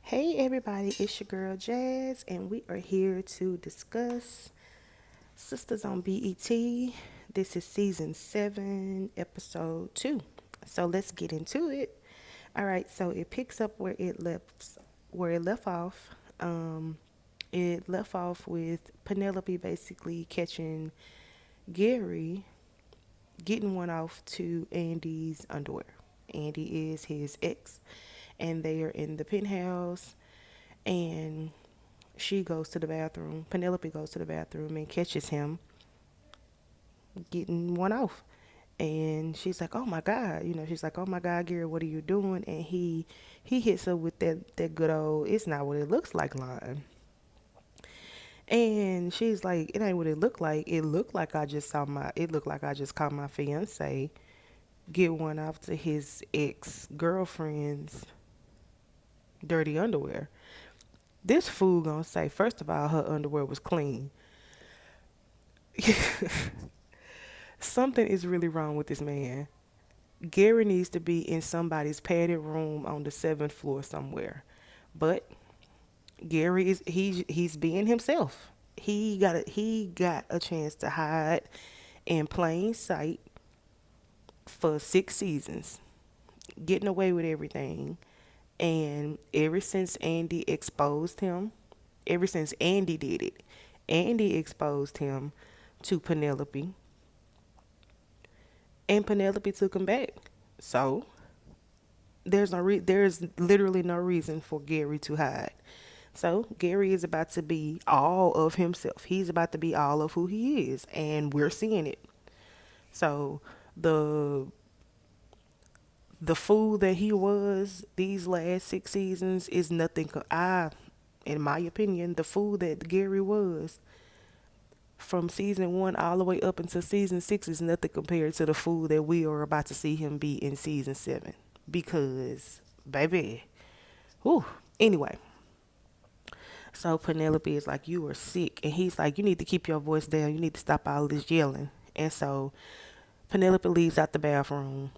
Hey everybody, it's your girl Jazz, and we are here to discuss Sistas on BET. This is season 7, episode 2. So let's get into it. All right, so it picks up where it left off. It left off with Penelope basically catching Gary getting one off to Andy's underwear. Andy is his ex, and they are in the penthouse, and she goes to the bathroom. Penelope goes to the bathroom and catches him getting one off. And she's like, "Oh my God," she's like, "Oh my God, Gary, what are you doing?" And he hits her with that good old, "It's not what it looks like" line. And she's like, "It ain't what it looked like. It looked like I just caught my fiance get one off to his ex girlfriend's dirty underwear." This fool gonna say, first of all, her underwear was clean. Something is really wrong with this man. Gary needs to be in somebody's padded room on the 7th floor somewhere. But Gary he's being himself. He got a chance to hide in plain sight for 6 seasons, getting away with everything. And ever since Andy exposed him, ever since Andy did it, Andy exposed him to Penelope, and Penelope took him back. So there's literally no reason for Gary to hide. So Gary is about to be all of himself. He's about to be all of who he is, and we're seeing it. So the the fool that he was these last 6 seasons is nothing. In my opinion, the fool that Gary was from season 1 all the way up until season 6 is nothing compared to the fool that we are about to see him be in season 7. Because, baby, whew. Anyway, so Penelope is like, "You are sick," and he's like, "You need to keep your voice down. You need to stop all this yelling." And so Penelope leaves out the bathroom.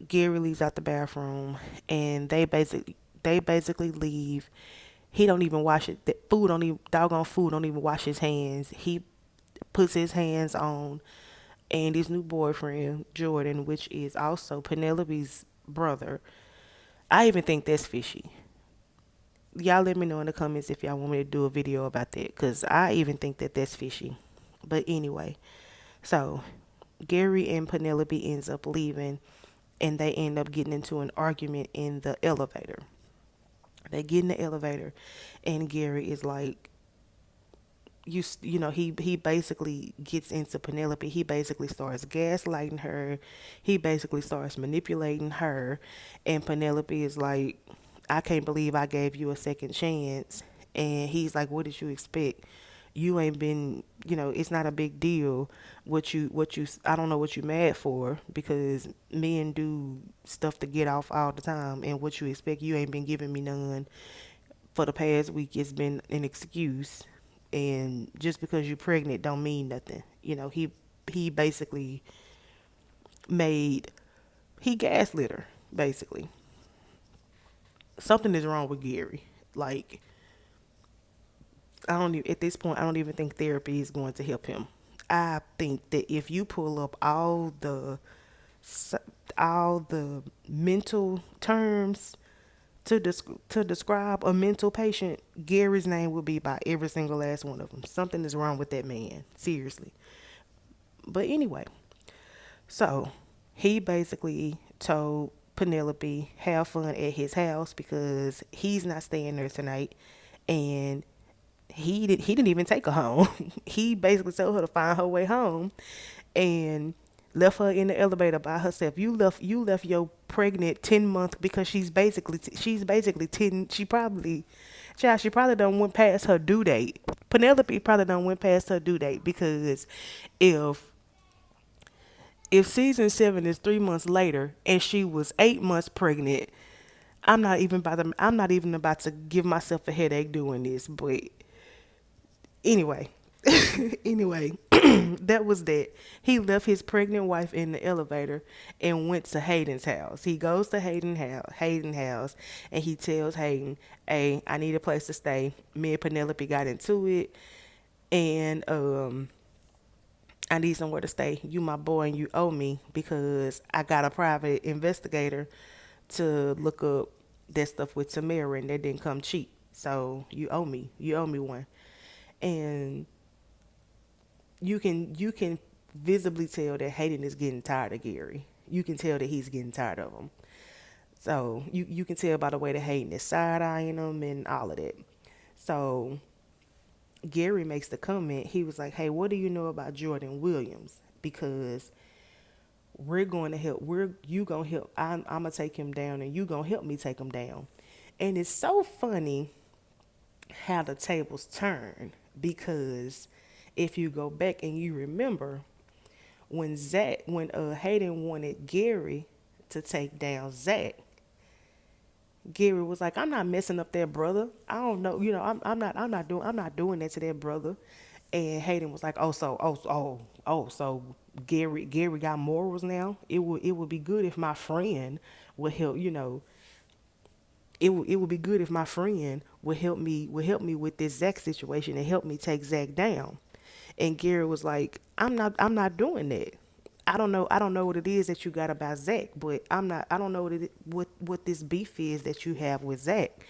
Gary leaves out the bathroom, and they basically leave. He don't even wash it. The food don't even doggone food don't even wash his hands. He puts his hands on Andy's new boyfriend, Jordan, which is also Penelope's brother. I even think that's fishy. Y'all let me know in the comments if y'all want me to do a video about that, because I even think that that's fishy. But anyway, so Gary and Penelope ends up leaving, and they end up getting into an argument in the elevator. They get in the elevator, and Gary is like, he basically gets into Penelope. He basically starts gaslighting her. He basically starts manipulating her, and Penelope is like, "I can't believe I gave you a second chance." And he's like, "What did you expect? You ain't been, it's not a big deal. I don't know what you mad for, because men do stuff to get off all the time, and what you expect, you ain't been giving me none for the past week. It's been an excuse, and just because you're pregnant don't mean nothing." He basically made he gaslit her, basically. Something is wrong with Gary. Like, at this point, I don't even think therapy is going to help him. I think that if you pull up all the mental terms to describe a mental patient, Gary's name will be by every single last one of them. Something is wrong with that man, seriously. But anyway, so he basically told Penelope have fun at his house because he's not staying there tonight, and he didn't even take her home. He basically told her to find her way home, and left her in the elevator by herself. You left your pregnant 10 month, because she's basically 10. She probably done went past her due date. Penelope probably done went past her due date, because if if season 7 is 3 months later and she was 8 months pregnant, I'm not even about to give myself a headache doing this. But anyway, Anyway, that was that. He left his pregnant wife in the elevator and went to Hayden's house. He goes to Hayden's house, and he tells Hayden, "Hey, I need a place to stay." Me and Penelope got into it, and I need somewhere to stay. You my boy, and you owe me because I got a private investigator to look up that stuff with Tamara, and that didn't come cheap. So you owe me. You owe me one. And you can visibly tell that Hayden is getting tired of Gary. You can tell that he's getting tired of him. So you can tell by the way that Hayden is side eyeing him and all of that. So Gary makes the comment. He was like, "Hey, what do you know about Jordan Williams? Because we're going to help. You gonna help. I'm gonna take him down, and you gonna help me take him down." And it's so funny how the tables turn because if you go back and you remember when Hayden wanted Gary to take down Zac, Gary was like, "I'm not messing up that brother. I don't know, I'm not doing that to that brother." And Hayden was like, "So Gary got morals now. It would be good if my friend would help, it would be good if my friend would help me with this Zac situation and help me take Zac down." And Gary was like, I'm not doing that. I don't know what it is that you got about Zac, but I don't know what this beef is that you have with Zac,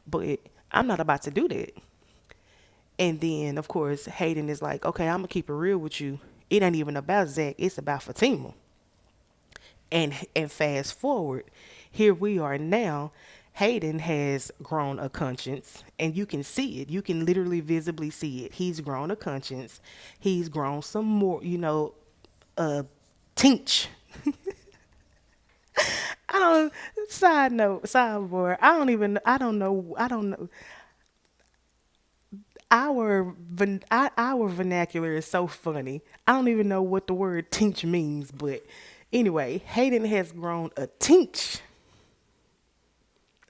but I'm not about to do that. And then of course Hayden is like, "Okay, I'm gonna keep it real with you. It ain't even about Zac, it's about Fatima." And fast forward, here we are now. Hayden has grown a conscience, and you can see it. You can literally visibly see it. He's grown a conscience. He's grown some more, a tinch. I don't. Side note, sidebar. I don't know. Our vernacular is so funny. I don't even know what the word tinch means, but anyway, Hayden has grown a tinch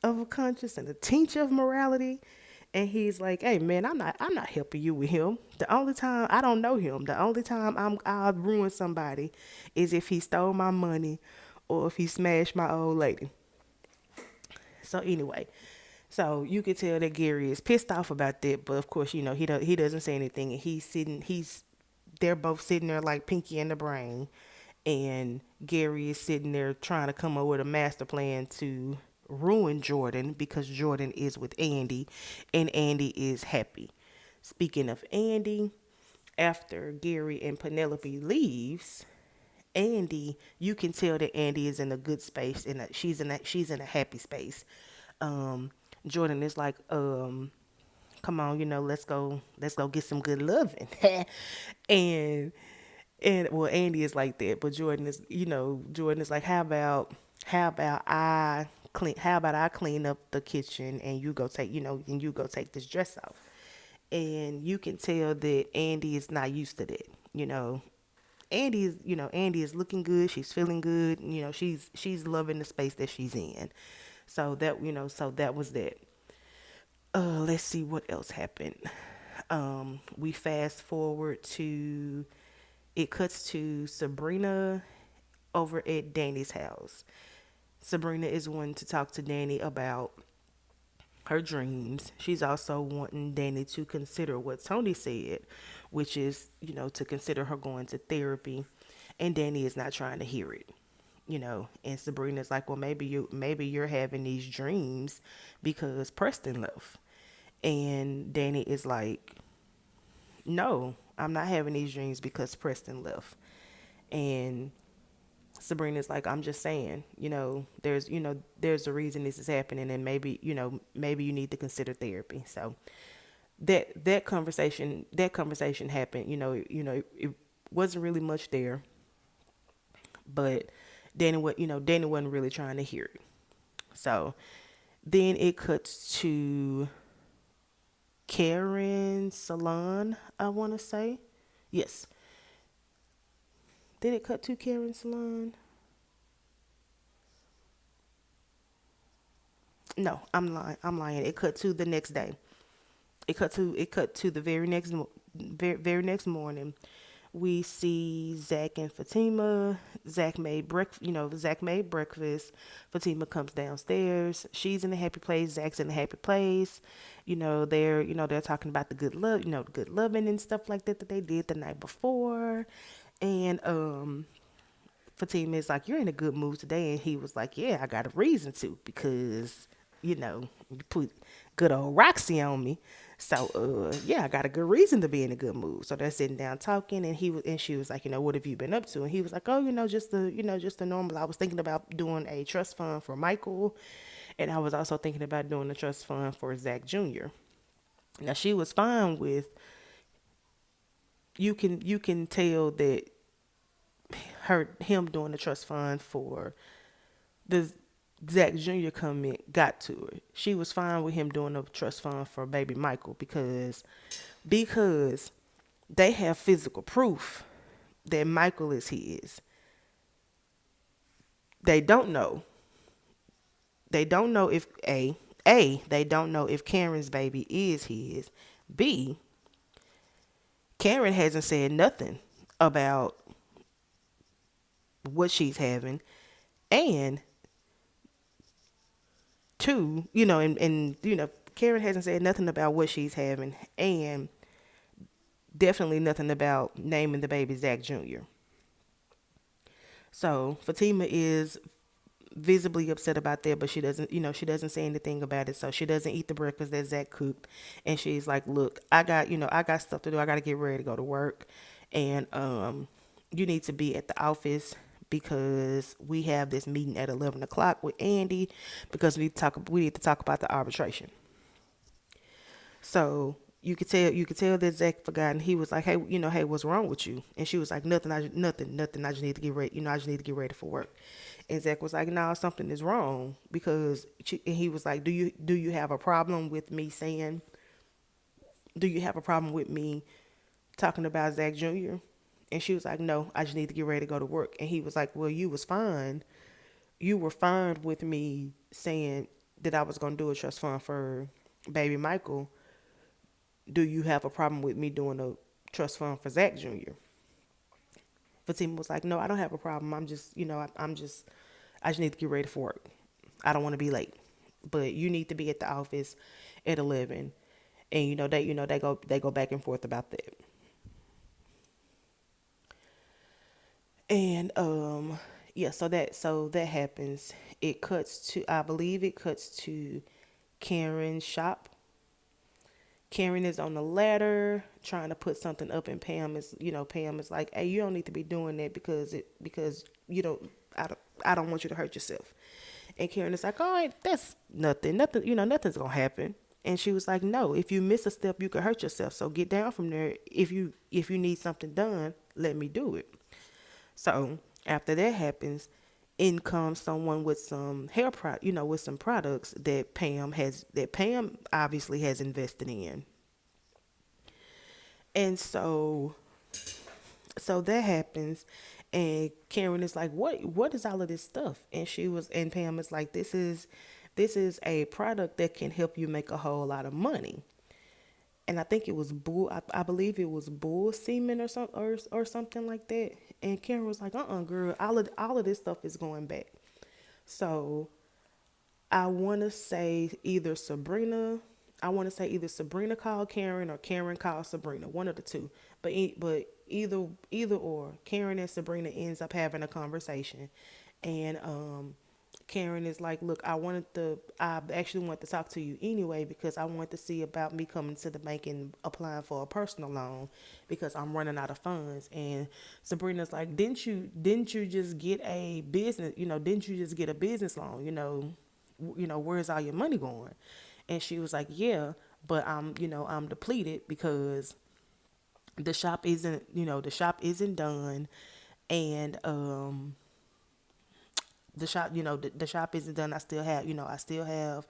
of a conscience and a tinge of morality. And he's like, "Hey man, I'm not helping you with him. The only time I don't know him, the only time I'll ruin somebody is if he stole my money or if he smashed my old lady." So anyway, so you can tell that Gary is pissed off about that, but of course, he doesn't say anything, and they're both sitting there like Pinky and the Brain, and Gary is sitting there trying to come up with a master plan to ruin Jordan because Jordan is with Andi, and Andi is happy. Speaking of Andi, after Gary and Penelope leaves, Andi, you can tell that Andi is in a good space and she's in a happy space. Um, Jordan is like, "Come on, let's go get some good loving," and well, Andi is like that, but Jordan is like, how about I clean up the kitchen and you go take this dress off. And you can tell that Andi is not used to that. Andi is looking good, she's feeling good, she's loving the space that she's in. So that was that. Let's see what else happened. We fast forward to it cuts to Sabrina over at Danny's house. Sabrina is wanting to talk to Danny about her dreams. She's also wanting Danny to consider what Tony said, which is, to consider her going to therapy. And Danny is not trying to hear it. And Sabrina's like, "Well, maybe you're having these dreams because Preston left." And Danny is like, "No, I'm not having these dreams because Preston left." And Sabrina's like, "I'm just saying, there's a reason this is happening, and maybe you need to consider therapy." So that conversation happened. It wasn't really much there, but Danny wasn't really trying to hear it. So then it cuts to Karen Salon, I want to say. Yes. Did it cut to Karen Salon? No, I'm lying. I'm lying. It cut to the next day. It cut to the very next very next morning, we see Zach and Fatima. Zach made breakfast. Fatima comes downstairs. She's in a happy place. Zach's in a happy place. They're talking about the good love, good loving and stuff like that they did the night before. And Fatima is like, "You're in a good mood today," and he was like, "Yeah, I got a reason to because you put good old Roxy on me." So yeah, I got a good reason to be in a good mood. So they're sitting down talking, and she was like, "What have you been up to?" And he was like, "Oh, just the normal. I was thinking about doing a trust fund for Michael, and I was also thinking about doing a trust fund for Zac Jr." Now she was fine with, you can tell that him doing the trust fund for the Zac Jr. comment got to her. She was fine with him doing a trust fund for baby Michael because they have physical proof that Michael is his. They don't know. They don't know if they don't know if Karen's baby is his. B, Karen hasn't said nothing about what she's having. And two, Karen hasn't said nothing about what she's having, and definitely nothing about naming the baby Zac Jr. So Fatima is visibly upset about that, but she doesn't say anything about it. So she doesn't eat the breakfast that Zach cooked, and she's like, "Look, I got stuff to do. I got to get ready to go to work, and you need to be at the office because we have this meeting at 11 o'clock with Andi because we need to talk about the arbitration." So you could tell that Zach forgot, and he was like, "Hey, hey, what's wrong with you?" And she was like, "Nothing, nothing. I just need to get ready. I just need to get ready for work." And Zach was like, "No, something is wrong because," and he was like, "Do you have a problem with me saying? Do you have a problem with me talking about Zac Jr.?" And she was like, "No, I just need to get ready to go to work." And he was like, "Well, you was fine. You were fine with me saying that I was gonna do a trust fund for baby Michael. Do you have a problem with me doing a trust fund for Zac Jr.?" Fatima was like, "No, I don't have a problem. I just need to get ready for work. I don't want to be late, but you need to be at the office at 11." And they go back and forth about that. And yeah, so that happens. I believe it cuts to Karen's shop. Karen is on the ladder trying to put something up, and Pam is like, "Hey, you don't need to be doing that because you don't I don't want you to hurt yourself." And Karen is like, "All right, that's nothing, nothing's gonna happen." And she was like, "No, if you miss a step, you could hurt yourself. So get down from there. If you need something done, let me do it." So after that happens, in comes someone with some with some products that Pam obviously has invested in. And so that happens, and Karen is like, "What is all of this stuff?" And Pam is like, "This is a product that can help you make a whole lot of money." And I think it was bull. I believe it was bull semen or something like that. And Karen was like, Girl, all of this stuff is going back." So I want to say either Sabrina. I want to say either Sabrina called Karen or Karen called Sabrina, one of the two. But either or, Karen and Sabrina ends up having a conversation, and Karen is like, "Look, I actually want to talk to you anyway because I want to see about me coming to the bank and applying for a personal loan because I'm running out of funds." And Sabrina's like, "Didn't you just get a business? Didn't you just get a business loan? Where's all your money going?" And she was like, "Yeah, but I'm depleted because the shop isn't done, and the shop isn't done. I still have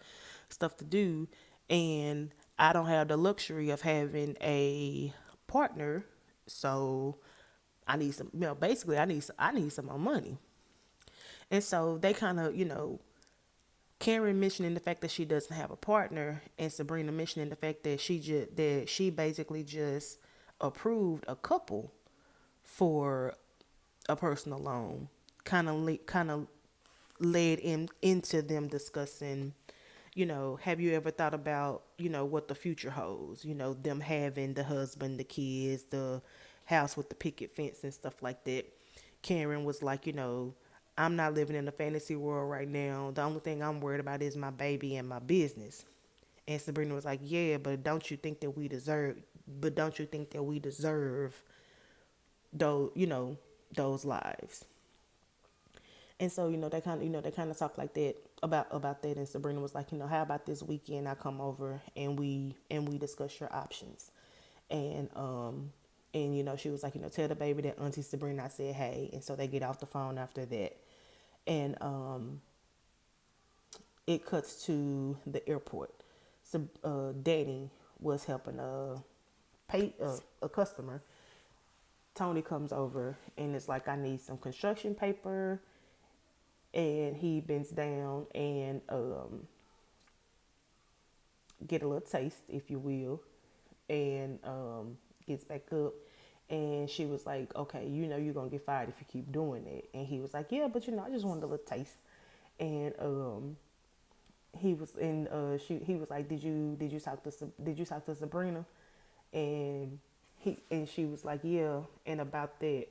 stuff to do, and I don't have the luxury of having a partner. So I need some, basically I need some more money." And so they kind of, Karen mentioning the fact that she doesn't have a partner, and Sabrina mentioning the fact that she basically just approved a couple for a personal loan. Kind of led into them discussing, have you ever thought about, what the future holds? Them having the husband, the kids, the house with the picket fence and stuff like that. Karen was like, I'm not living in a fantasy world right now. The only thing I'm worried about is my baby and my business. And Sabrina was like, yeah, but don't you think that we deserve those lives? And so, they kind of talk like that about that. And Sabrina was like, how about this weekend I come over and we discuss your options. And she was like, tell the baby that Auntie Sabrina I said hey. And so they get off the phone after that. And it cuts to the airport. So Danny was helping a customer. Tony comes over and it's like, I need some construction paper. And he bends down and get a little taste, if you will, and gets back up. And she was like, okay, you're going to get fired if you keep doing it. And he was like, yeah, but I just wanted a little taste. And he was like, did you talk to Sabrina? And she was like, yeah. And about that,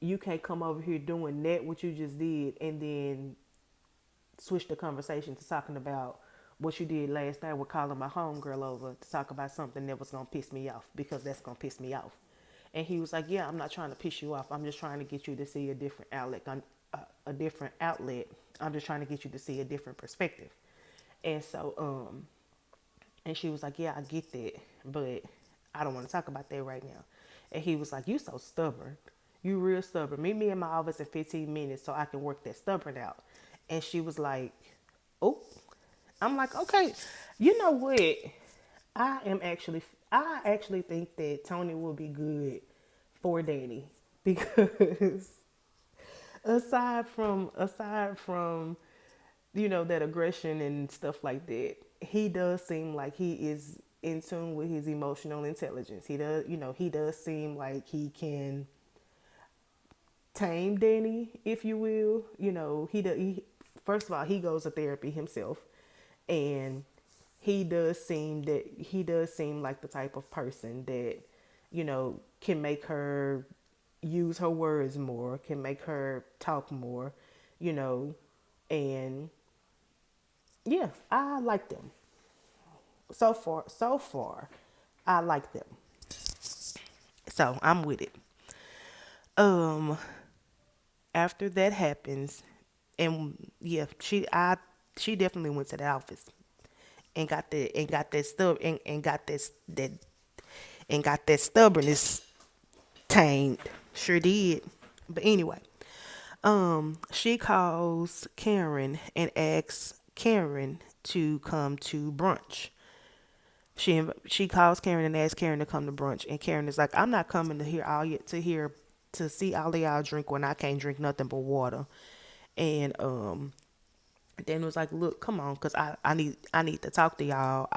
you can't come over here doing that what you just did and then switch the conversation to talking about what you did last night with calling my homegirl over to talk about something that was gonna piss me off, because that's gonna piss me off. And he was like, yeah, I'm not trying to piss you off. I'm just trying to get you to see a different outlet. A different outlet. I'm just trying to get you to see a different perspective. And so, and she was like, yeah, I get that, but I don't want to talk about that right now. And he was like, you so stubborn. You real stubborn. Meet me in my office in 15 minutes so I can work that stubborn out. And she was like, oh. I'm like, okay, you know what? I actually think that Tony will be good for Danny, because aside from that aggression and stuff like that, he does seem like he is in tune with his emotional intelligence. He does seem like he can tame Danny, if you will. First of all, he goes to therapy himself, and he does seem like the type of person that can make her use her words more, can make her talk more, you know, and yeah, I like them. So far, I like them. So I'm with it. Um, After that happens, and yeah, she definitely went to the office and got that stubbornness tamed. Sure did. But anyway, she calls Karen and asks Karen to come to brunch. She calls Karen and asks Karen to come to brunch, and Karen is like, "I'm not coming to see all of y'all drink when I can't drink nothing but water." And Dan was like, "Look, come on, cause I need to talk to y'all.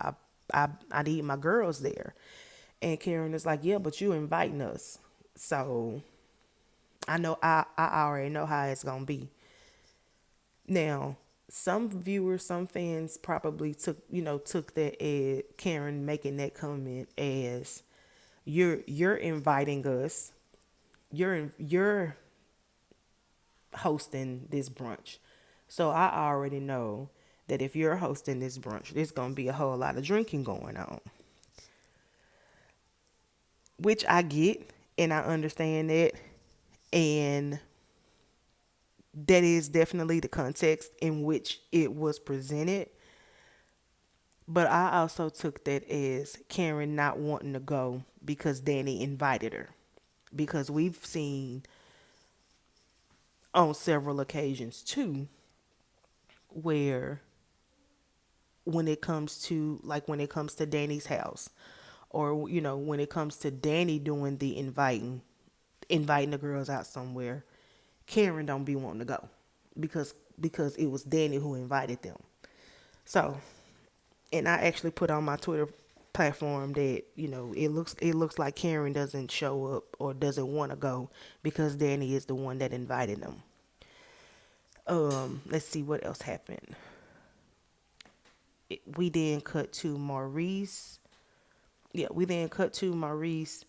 I need my girls there." And Karen is like, "Yeah, but you inviting us, so I already know how it's gonna be." Now, some viewers, some fans probably took that as Karen making that comment as, you're inviting us, you're hosting this brunch. So I already know that if you're hosting this brunch, there's going to be a whole lot of drinking going on, which I get and I understand that. And that is definitely the context in which it was presented. But I also took that as Karen not wanting to go because Danny invited her. Because we've seen on several occasions too, where when it comes to Danny's house, or when it comes to Danny doing the inviting the girls out somewhere, Karen don't be wanting to go because it was Danny who invited them. So, and I actually put on my Twitter platform that it looks like Karen doesn't show up or doesn't want to go because Danny is the one that invited them. Let's see what else happened. We then cut to Maurice. Yeah, we then cut to Maurice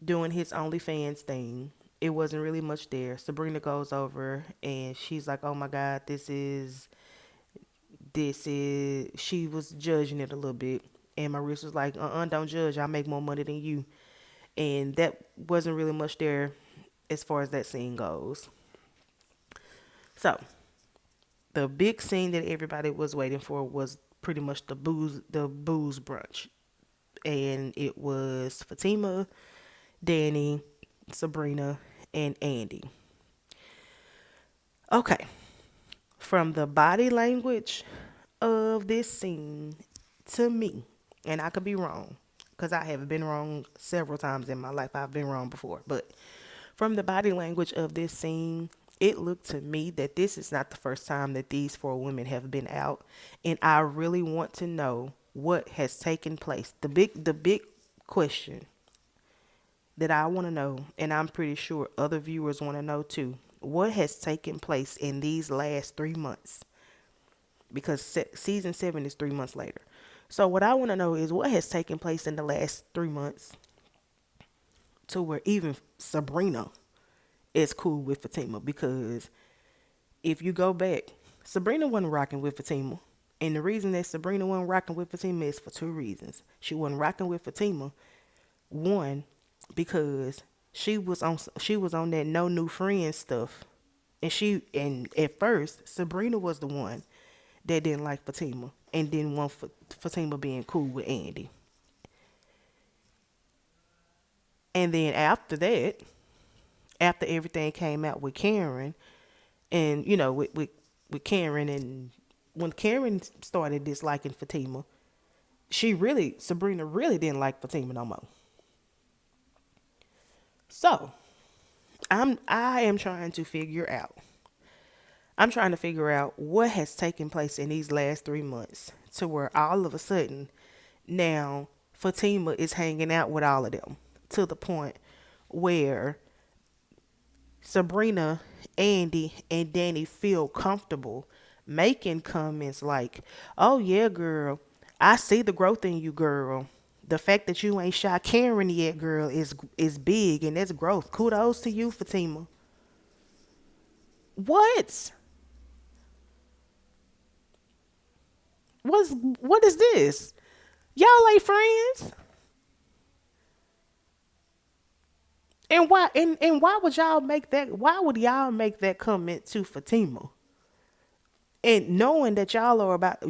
doing his OnlyFans thing. It wasn't really much there. Sabrina goes over and she's like, "Oh my God, this is." She was judging it a little bit, and Maurice was like, don't judge. I make more money than you." And that wasn't really much there as far as that scene goes. So the big scene that everybody was waiting for was pretty much the booze brunch, and it was Fatima, Danny, Sabrina, and Andi. Okay, from the body language of this scene, to me, and I could be wrong because I have been wrong several times in my life. I've been wrong before, but from the body language of this scene, it looked to me that this is not the first time that these four women have been out, and I really want to know what has taken place. The big question that I want to know, and I'm pretty sure other viewers want to know too, what has taken place in these last 3 months? Because season 7 is 3 months later. So what I want to know is what has taken place in the last 3 months to where even Sabrina is cool with Fatima. Because if you go back, Sabrina wasn't rocking with Fatima. And the reason that Sabrina wasn't rocking with Fatima is for two reasons. She wasn't rocking with Fatima, one, because she was on that no new friends stuff. And at first Sabrina was the one that didn't like Fatima and didn't want Fatima being cool with Andi. And then after that, after everything came out with Karen, and with Karen, and when Karen started disliking Fatima, Sabrina really didn't like Fatima no more. So I am trying to figure out. I'm trying to figure out what has taken place in these last 3 months to where all of a sudden now Fatima is hanging out with all of them to the point where Sabrina, Andi, and Danny feel comfortable making comments like, "Oh yeah, girl, I see the growth in you, girl. The fact that you ain't shot Karen yet, girl, is big, and that's growth. Kudos to you, Fatima." What? What is this? Y'all ain't friends? And why would y'all make that? Why would y'all make that comment to Fatima? And knowing that y'all are about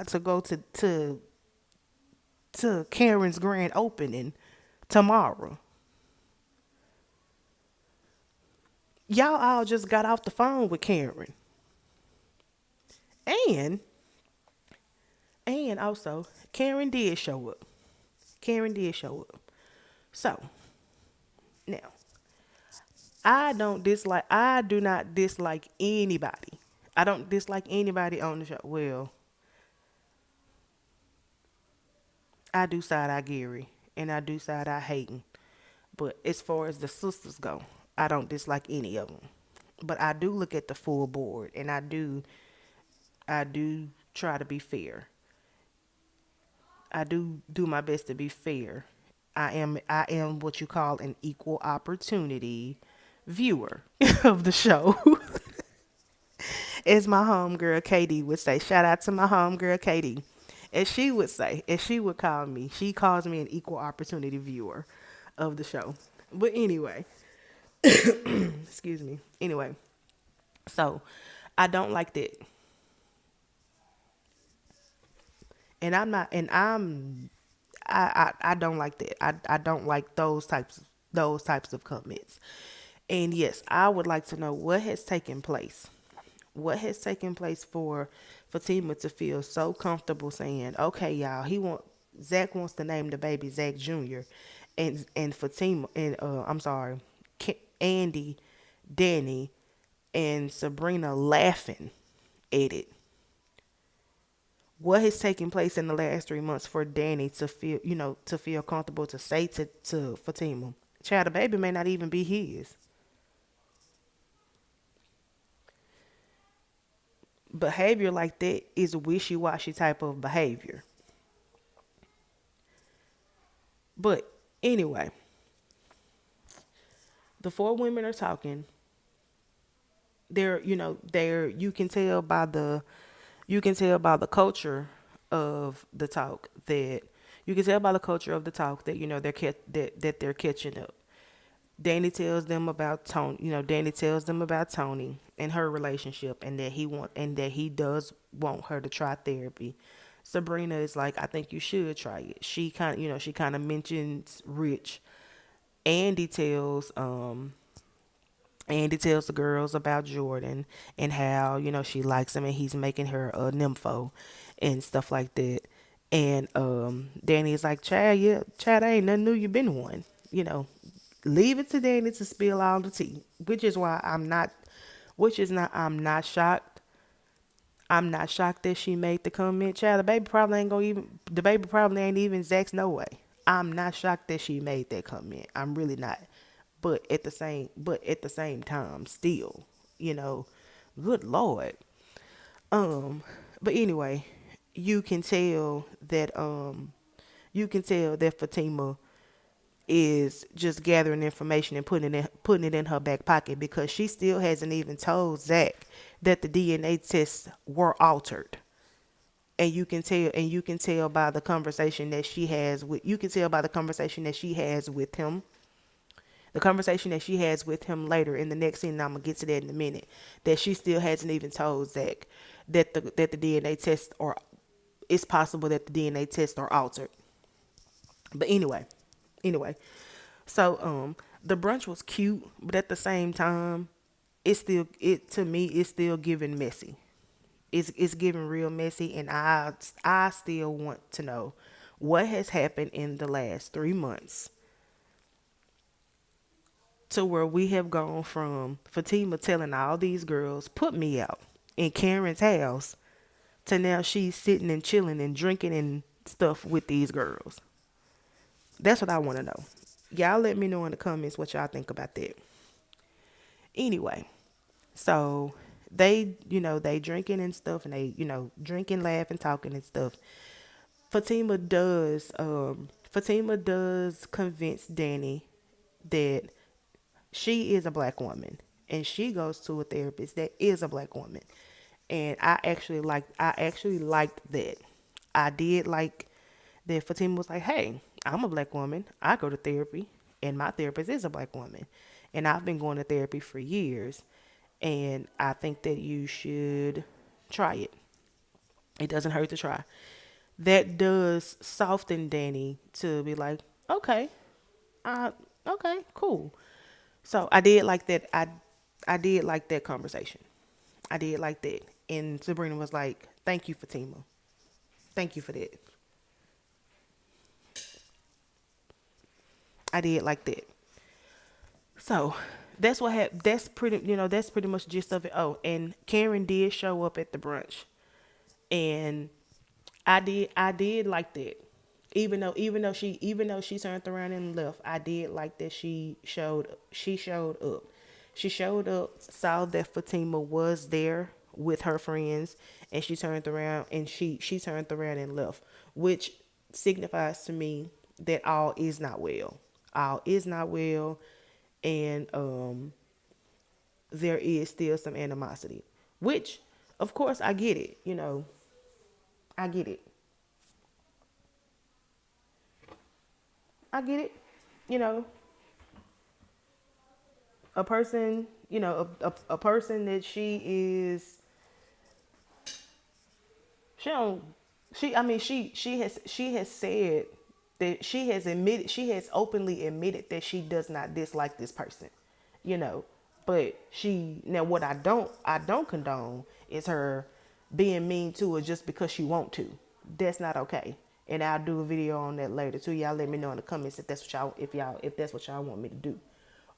to go to Karen's grand opening tomorrow. Y'all all just got off the phone with Karen. And and also Karen did show up. Karen did show up. So now I do not dislike anybody. I don't dislike anybody on the show. Well, I do side eye Gary and I do side eye Hayden. But as far as the sisters go, I don't dislike any of them. But I do look at the full board, and I do try to be fair. I do my best to be fair. I am what you call an equal opportunity viewer of the show. As my homegirl Katie would say. Shout out to my homegirl Katie. As she would call me, she calls me an equal opportunity viewer of the show. But anyway, excuse me. Anyway, so I don't like that. And I don't like that. I don't like those types of comments. And yes, I would like to know what has taken place. What has taken place for Fatima to feel so comfortable saying, "Okay, y'all, Zach wants to name the baby Zac Jr." and Fatima and I'm sorry, Andi, Danny, and Sabrina laughing at it. what has taken place in the last 3 months for Danny to feel, to feel comfortable to say to Fatima, child, the baby may not even be his. Behavior like that is wishy-washy type of behavior. But anyway, the four women are talking. They're you can tell by the culture of the talk that you can tell by the culture of the talk that that they're catching up. Danny tells them about Tony and her relationship, and that he does want her to try therapy. Sabrina is like, I think you should try it. She kind of mentions Rich. Andy tells Andy tells the girls about Jordan and how, she likes him and he's making her a nympho and stuff like that. And Danny is like, Chad, yeah, Chad, ain't nothing new, you been one. You know, leave it to Danny to spill all the tea. I'm not shocked. I'm not shocked that she made the comment. Child, the baby probably ain't even Zach's no way. I'm not shocked that she made that comment. I'm really not. But at the same time, still, you know, good Lord. But anyway, you can tell that Fatima is just gathering information and putting it in her back pocket, because she still hasn't even told Zach that the DNA tests were altered. And you can tell by the conversation that she has with you can tell by the conversation that she has with him. The conversation that she has with him later in the next scene, and I'm gonna get to that in a minute, that she still hasn't even told Zach that the DNA tests are it's possible that the DNA tests are altered. But anyway, so the brunch was cute, but at the same time, it's still giving messy. It's giving real messy, and I still want to know what has happened in the last 3 months to where we have gone from Fatima telling all these girls put me out in Karen's house to now she's sitting and chilling and drinking and stuff with these girls. That's what I want to know. Y'all let me know in the comments what y'all think about that. Anyway, so they drinking and stuff, and they, drinking, laughing, talking and stuff. Fatima does convince Danny that she is a black woman, and she goes to a therapist that is a black woman. And I actually liked that. I did like that Fatima was like, hey, I'm a black woman. I go to therapy, and my therapist is a black woman. And I've been going to therapy for years. And I think that you should try it. It doesn't hurt to try. That does soften Danny to be like, okay, uh, okay, cool. So I did like that conversation. I did like that. And Sabrina was like, thank you, Fatima. Thank you for that. I did like that. So that's what happened. That's pretty much the gist of it. Oh, and Karen did show up at the brunch, and I did like that. Even though she turned around and left, I did like that she showed up. She showed up, saw that Fatima was there with her friends, and she turned around and left, which signifies to me that all is not well. All is not well, and there is still some animosity, which of course I get it. I get it. I get it. You know, a person, a person that she don't, she, I mean, she has said that she has openly admitted that she does not dislike this person, you know, but what I don't condone is her being mean to her just because she want to. That's not okay. And I'll do a video on that later too. Y'all let me know in the comments if that's what y'all want me to do.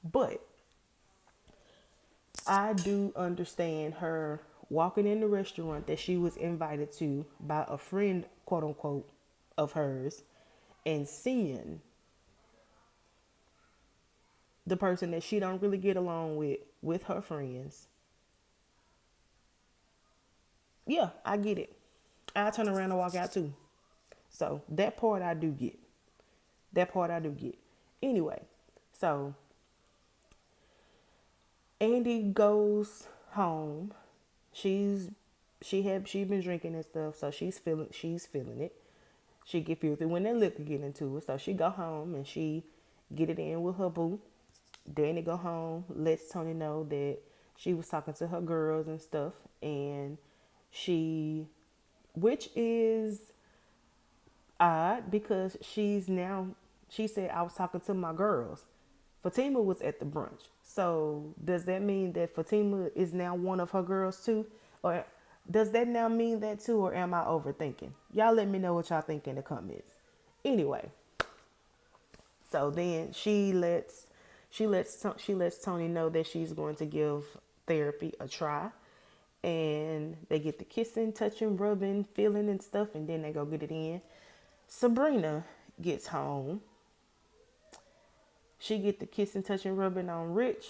But I do understand her walking in the restaurant that she was invited to by a friend, quote unquote, of hers, and seeing the person that she don't really get along with her friends. Yeah, I get it. I turn around and walk out too. So that part I do get. That part I do get. Anyway, so Andy goes home. She's she been drinking and stuff, so she's feeling it. She get filthy when that liquor get into it. So she go home and she get it in with her boo. Danny go home, lets Tony know that she was talking to her girls and stuff, and she, which is odd because she said I was talking to my girls. Fatima was at the brunch. So does that mean that Fatima is now one of her girls too? Or does that now mean that too, or am I overthinking? Y'all let me know what y'all think in the comments. Anyway, so then she lets Tony know that she's going to give therapy a try, and they get the kissing, touching, rubbing, feeling and stuff, and then they go get it in. Sabrina gets home. She get the kissing, touching, rubbing on Rich,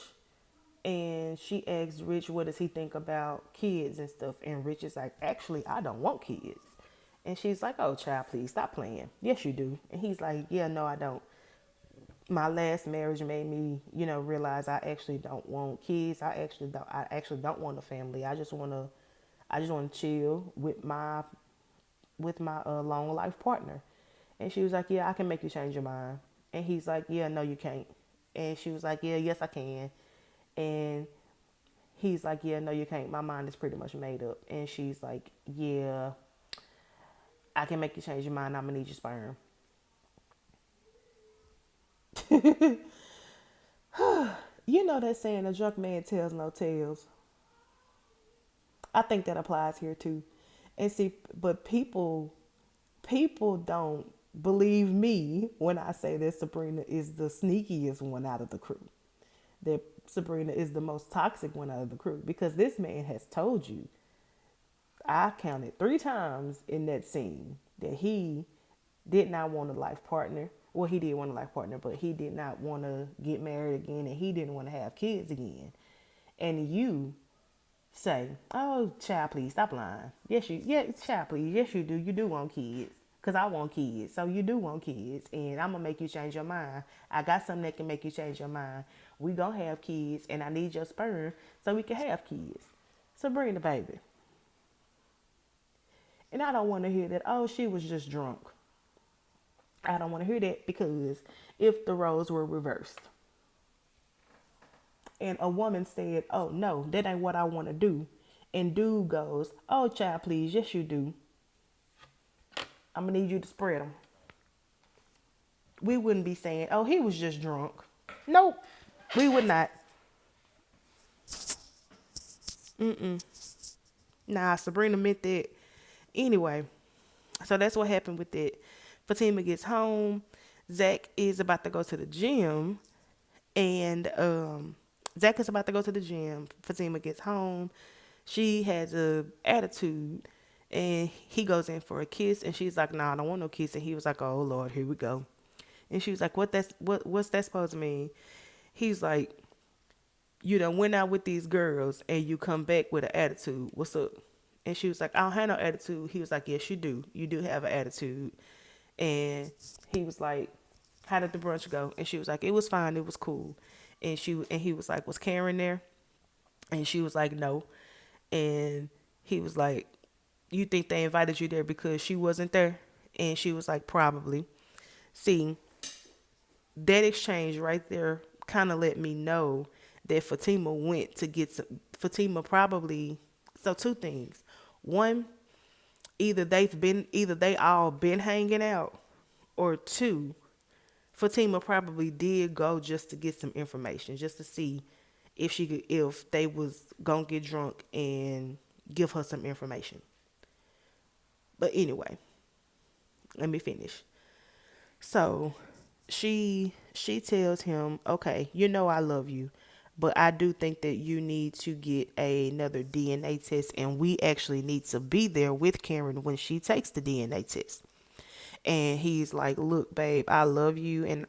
and she asks Rich what does he think about kids and stuff, and Rich is like, actually, I don't want kids. And she's like, oh child, please stop playing. Yes you do. And he's like, yeah, no, I don't. My last marriage made me, realize I actually don't want kids. I actually don't want a family. I just want to chill with my long life partner. And she was like, yeah, I can make you change your mind. And he's like, yeah, no, you can't. And she was like, yeah, yes, I can. And he's like, yeah, no, you can't. My mind is pretty much made up. And she's like, yeah, I can make you change your mind. I'm going to need your sperm. You know that saying, a drunk man tells no tales. I think that applies here too. And see, but people don't believe me when I say that Sabrina is the sneakiest one out of the crew. That Sabrina is the most toxic one out of the crew, because this man has told you, I counted 3 times in that scene, that he did not want a life partner. Well, he did want a life partner, but he did not want to get married again, and he didn't want to have kids again. And you say, oh, child, please stop lying. Child, please. Yes, you do. You do want kids. Because I want kids. So you do want kids. And I'm going to make you change your mind. I got something that can make you change your mind. We going to have kids, and I need your sperm so we can have kids. So bring the baby. And I don't want to hear that, oh, she was just drunk. I don't want to hear that, because if the roles were reversed and a woman said, oh, no, that ain't what I want to do, and dude goes, oh, child, please, yes, you do, I'm going to need you to spread them. We wouldn't be saying, oh, he was just drunk. Nope, we would not. Nah, Sabrina meant that. Anyway, so that's what happened with it. Fatima gets home. Zac is about to go to the gym. And Zac is about to go to the gym. Fatima gets home. She has a attitude. And he goes in for a kiss. And she's like, nah, I don't want no kiss. And he was like, oh, Lord, here we go. And she was like, what's that supposed to mean? He's like, you done went out with these girls and you come back with an attitude. What's up? And she was like, I don't have no attitude. He was like, yes, you do. You do have an attitude. And he was like, how did the brunch go? And she was like, it was fine. It was cool. And he was like, was Karen there? And she was like, no. And he was like, you think they invited you there because she wasn't there? And she was like, probably. See, that exchange right there kind of let me know that Fatima went to get some. Fatima probably, so 2 things. One, either they all been hanging out, or 2, Fatima probably did go just to get some information, just to see if they was gonna get drunk and give her some information. But anyway, let me finish. So she tells him, okay, I love you, But I do think that you need to get another DNA test, and we actually need to be there with Karen when she takes the DNA test. And he's like, "Look, babe, I love you, and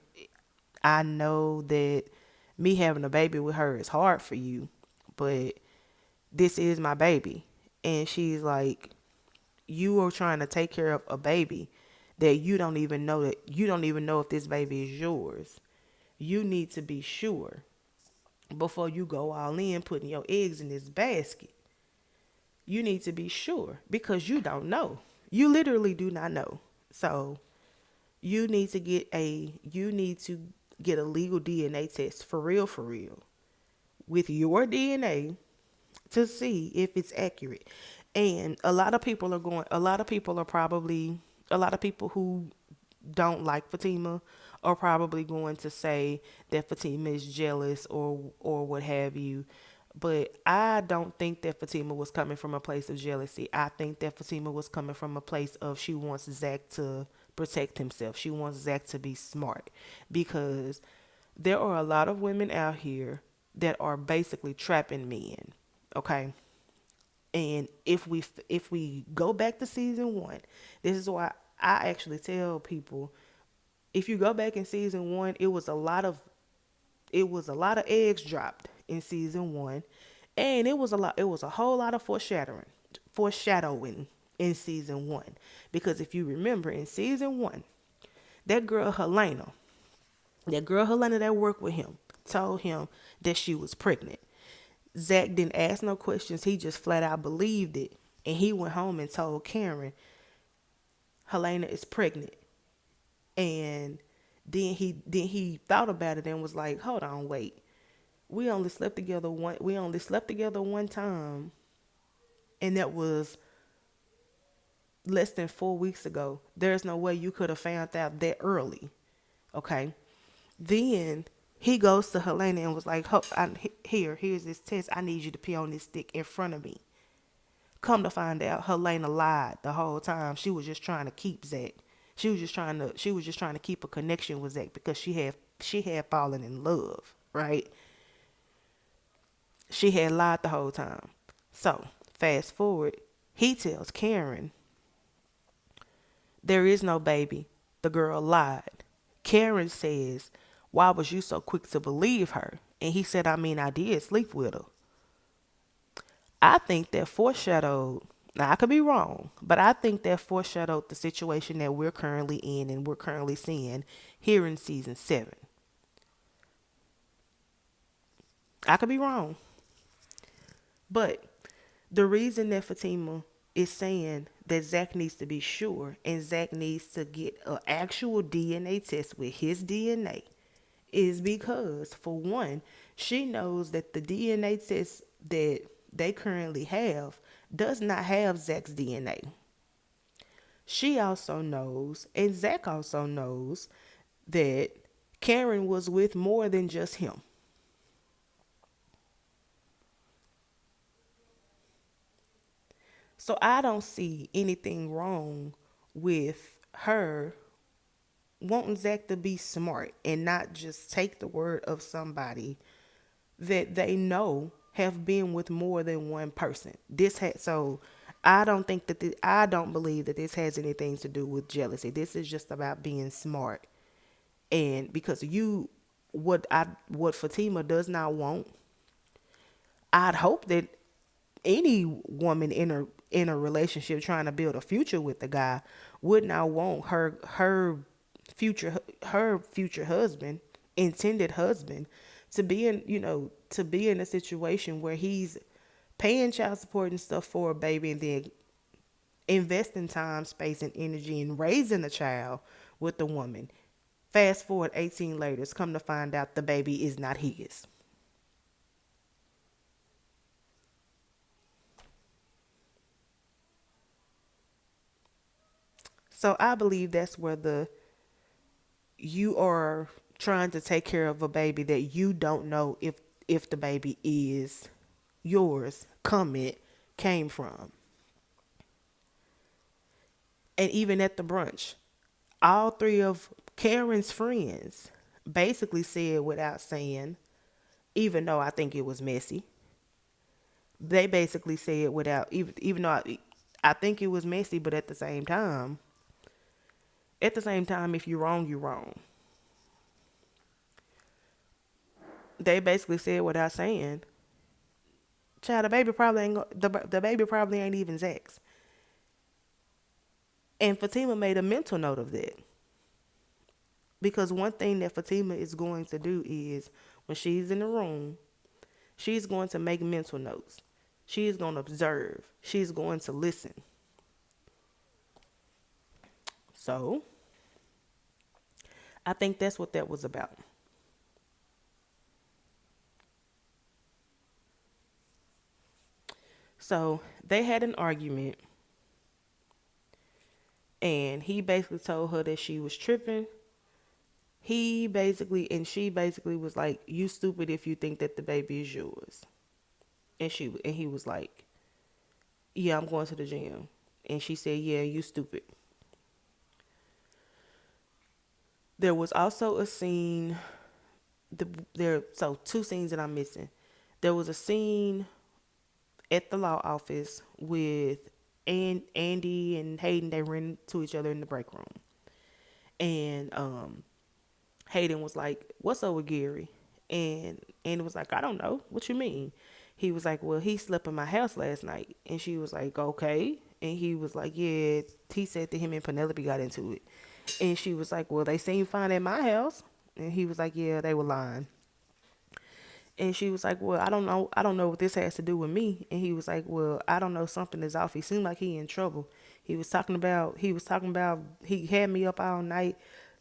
I know that me having a baby with her is hard for you, but this is my baby." And she's like, "You are trying to take care of a baby that you don't even know if this baby is yours. You need to be sure before you go all in putting your eggs in this basket. You need to be sure because you don't know. You literally do not know. So you need to get a legal DNA test for real with your DNA to see if it's accurate." And a lot of people are probably, a lot of people who don't like Fatima are probably going to say that Fatima is jealous or what have you. But I don't think that Fatima was coming from a place of jealousy. I think that Fatima was coming from a place of she wants Zac to protect himself. She wants Zac to be smart because there are a lot of women out here that are basically trapping men. Okay, and if we go back to season one, this is why I actually tell people, if you go back in season one, it was a lot of eggs dropped in season one, and it was a whole lot of foreshadowing in season one. Because if you remember in season one, that girl Helena, that worked with him, told him that she was pregnant. Zac didn't ask no questions. He just flat out believed it. And he went home and told Karen, Helena is pregnant. And then he thought about it and was like, hold on, wait. We only slept together one time, and that was less than 4 weeks ago. There's no way you could have found out that early. Okay. Then he goes to Helena and was like, here's this test. I need you to pee on this stick in front of me. Come to find out, Helena lied the whole time. She was just trying to keep Zac. She was just trying to keep a connection with Zac because she had fallen in love, right? She had lied the whole time. So, fast forward, he tells Karen, there is no baby. The girl lied. Karen says, why was you so quick to believe her? And he said, I mean, I did sleep with her. I think that foreshadowed, now I could be wrong, but I think that foreshadowed the situation that we're currently in and we're currently seeing here in season 7. I could be wrong. But the reason that Fatima is saying that Zac needs to be sure and Zac needs to get an actual DNA test with his DNA is because, for one, she knows that the DNA test that they currently have does not have Zac's DNA. She also knows, and Zac also knows, that Karen was with more than just him. So I don't see anything wrong with her wanting Zac to be smart and not just take the word of somebody that they know have been with more than one person. So I don't believe that this has anything to do with jealousy. This is just about being smart. And because what Fatima does not want, I'd hope that any woman in a relationship trying to build a future with the guy would not want her future husband, intended husband, to be in a situation where he's paying child support and stuff for a baby and then investing time, space, and energy in raising a child with the woman. Fast forward 18 later, come to find out the baby is not his. So I believe that's where you are trying to take care of a baby that you don't know if the baby is yours comment came from. And even at the brunch, all three of Karen's friends basically said without saying, even though I think it was messy. They basically said without even though I think it was messy, but at the same time, if you're wrong, you're wrong. They basically said without saying, "Child, the baby probably ain't even Zach's." And Fatima made a mental note of that because one thing that Fatima is going to do is when she's in the room, she's going to make mental notes. She's going to observe. She's going to listen. So I think that's what that was about. So they had an argument, and he basically told her that she was tripping. She basically was like, "You stupid if you think that the baby is yours." And he was like, "Yeah, I'm going to the gym." And she said, "Yeah, you stupid." There was also a scene. So two scenes that I'm missing. There was a scene at the law office with Andi and Hayden. They ran into each other in the break room, and Hayden was like, "What's up with Gary?" And Andy was like, "I don't know. What you mean?" He was like, "Well, he slept in my house last night." And she was like, "Okay." And he was like, "Yeah." He said that him and Penelope got into it. And she was like, "Well, they seemed fine at my house." And he was like, "Yeah, they were lying." And she was like, "Well, I don't know. I don't know what this has to do with me." And he was like, "Well, I don't know. Something is off. He seemed like he in trouble. He had me up all night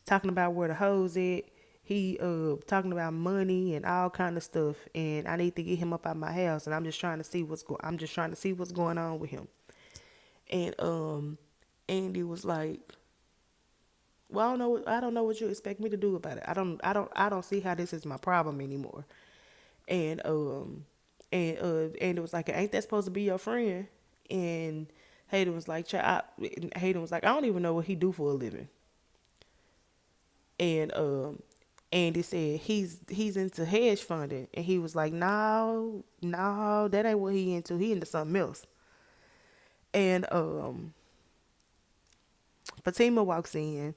talking about where the hoes at. He talking about money and all kind of stuff. And I need to get him up out my house. And I'm just trying to see what's going on with him." And Andy was like, "Well, I don't know what you expect me to do about it. I don't see how this is my problem anymore." And Andy was like, "Ain't that supposed to be your friend?" And Hayden was like, "I don't even know what he do for a living." And Andy said he's into hedge funding, and he was like, "No, no, that ain't what he into. He into something else." And Fatima walks in,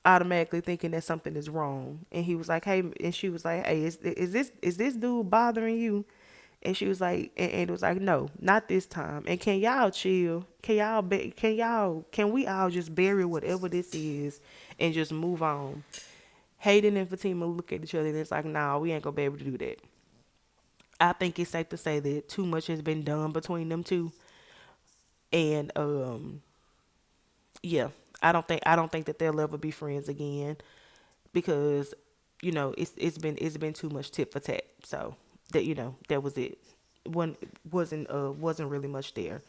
automatically thinking that something is wrong, and he was like, "Hey," and she was like, "Hey, is this dude bothering you?" And she was like, and Andy was like, "No, not this time. And can y'all chill? Can we all just bury whatever this is and just move on?" Hayden and Fatima look at each other and it's like, "Nah, we ain't gonna be able to do that." I think it's safe to say that too much has been done between them two, and yeah, I don't think that they'll ever be friends again because it's been too much tit for tat. So that was it. One wasn't really much there.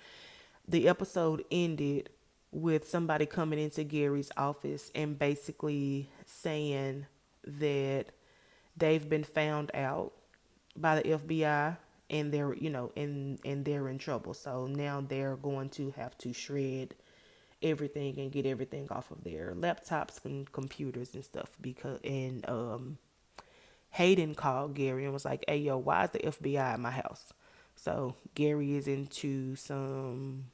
The episode ended with somebody coming into Gary's office and basically saying that they've been found out by the FBI, and they're in trouble. So now they're going to have to shred everything and get everything off of their laptops and computers and stuff because and Hayden called Gary and was like, "Hey, yo, why is the FBI at my house?" So Gary is into some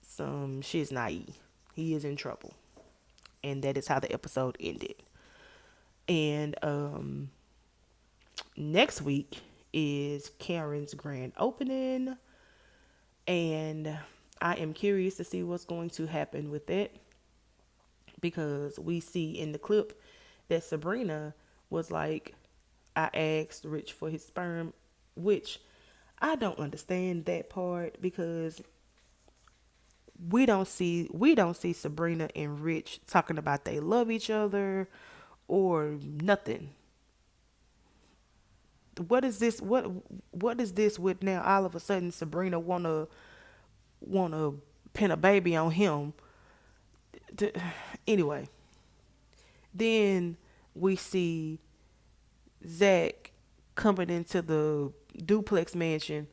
shiznai. He is in trouble, and that is how the episode ended. And next week is Karen's grand opening, and I am curious to see what's going to happen with it because we see in the clip that Sabrina was like, "I asked Rich for his sperm," which I don't understand that part because we don't see Sabrina and Rich talking about they love each other or nothing. What is this with now all of a sudden Sabrina wanna pin a baby on him? Anyway, then we see Zach coming into the duplex mansion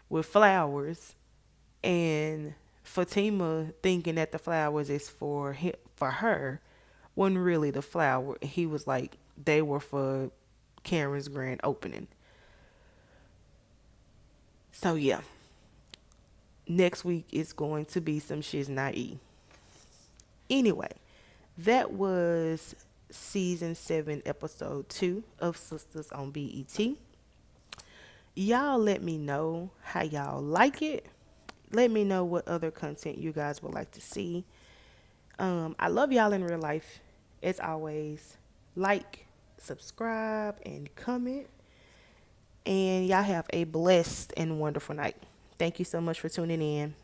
with flowers, and Fatima thinking that the flowers is for her, when really the flower he was like they were for Karen's grand opening. So yeah, next week is going to be some shiz not. Anyway, that was season 7, episode 2 of Sistas on BET. Y'all let me know how y'all like it. Let me know what other content you guys would like to see. I love y'all in real life. As always, like, subscribe, and comment. And y'all have a blessed and wonderful night. Thank you so much for tuning in.